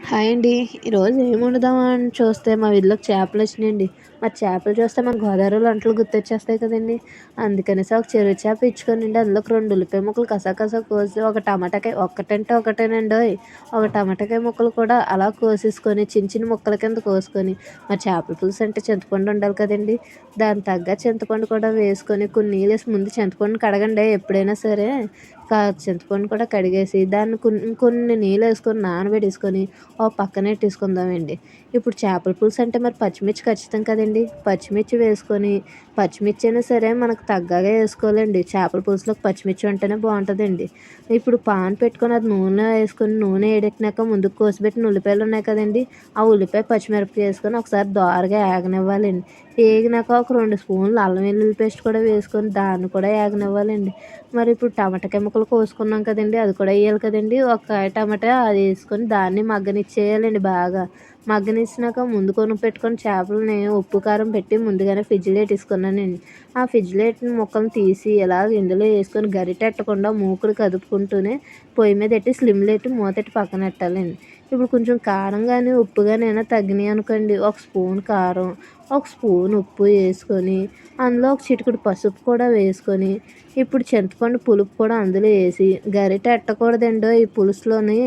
Hi అండి. ఈరోజు ఏం వండుదామని చూస్తే మా వీధిలోకి చేపలొచ్చినాయండి. మరి చేపలు చూస్తే మన గోదావరిలో వంటలు గుర్తొచ్చేస్తాయి కదండీ! అందుకనేసి ఒక చెరువు చేప ఇచ్చుకొనండి అందులోకి 2 ఉల్లిపాయ ముక్కలు కసా కోసి, ఒక టమాటాకాయ ఒక్కటంటే ఒకటేనండోయ్! ఒక టమాటాకాయ ముక్కలు కూడా అలా కోసేసుకొని చిన్న చిన్న ముక్కల కింద కోసుకొని, మరి చేపల పులుసు అంటే చింతపండు ఉండాలి కదండీ! దానికి తగ్గ చింతపండు కూడా వేసుకొని కొన్ని నీళ్ళేసి ముందు చింతపండుని కడగండి ఎప్పుడైనా సరే. చింతపండు కూడా కడిగేసి దాన్ని కొన్ని నీళ్ళేసుకొని నానబెట్టేసుకొని ఓ పక్కనెట్టేసుకుందామండి. ఇప్పుడు చేపల పులుసు అంటే మరి పచ్చిమిర్చి ఖచ్చితం కదండీ! పచ్చిమిర్చి వేసుకొని, పచ్చిమిర్చి అయినా సరే మనకు తగ్గగా వేసుకోవాలండి. చేపల పులుసులోకి పచ్చిమిర్చి ఉంటేనే బావుంటదండి. ఇప్పుడు పాన్ పెట్టుకొని అది నూనె వేసుకొని నూనె వేడెక్కినాక ముందుకు కోసిపెట్టిన ఉల్లిపాయలు ఉన్నాయి కదండీ! ఆ ఉల్లిపాయ, పచ్చిమిరపకాయ వేసుకొని ఒకసారి దోరగా ఏగనివ్వాలండి. ఏగినాక ఒక 2 స్పూన్లు అల్లం వెల్లుల్లి పేస్ట్ కూడా వేసుకొని దాన్ని కూడా ఏగనివ్వాలండి. మరి ఇప్పుడు టమాటాకాయ ముక్కలు కోసుకున్నాం కదండీ! అది కూడా వేయాలి కదండీ! ఒక టమాటా అది వేసుకొని దాన్ని మగ్గనిచ్చేయాలండి బాగా. మగ్గనిచ్చినాక ముందు కొనుక్కు చేపలని ఉప్పు, కారం పెట్టి ముందుగానే ఫ్రిడ్జ్‌లో పెట్టేసుకున్నానండి. ఆ ఫ్రిడ్జ్‌లో పెట్టిన ముక్కలను తీసి ఇలా ఇందులో వేసుకొని గరిటెట్టకుండా మూకుడు కదుపుకుంటూనే పొయ్యి మీద పెట్టి స్లిమ్‌లో పెట్టి మూతెట్టి పక్కనెట్టాలండి. ఇప్పుడు కొంచెం కారం గాని, ఉప్పు గాని ఏమైనా తగ్గినాయి అనుకోండి, ఒక స్పూన్ కారం, ఒక స్పూన్ ఉప్పు వేసుకొని, అందులో ఒక చిటికెడు పసుపు కూడా వేసుకొని, ఇప్పుడు చింతపండు పులుపు కూడా అందులో వేసి గరిటె ఎట్టకూడదండోయ్ ఈ పులుసులోని.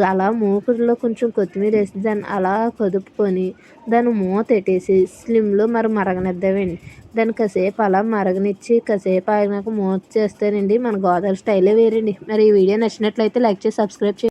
అలా మూకుడులో కొంచెం కొత్తిమీర వేసి దాన్ని అలా కదుపుకొని దాన్ని మూతెట్టేసి స్లిమ్‌లో మరగనిద్దామండి. దాన్ని కాసేపు అలా మరగనిచ్చి కాసేపు ఆగినాక మూత చేస్తేనండి మన గోదావరి స్టైలే వేరండి. మరి ఈ వీడియో నచ్చినట్లయితే లైక్ చేసి సబ్స్క్రైబ్ చేయండి.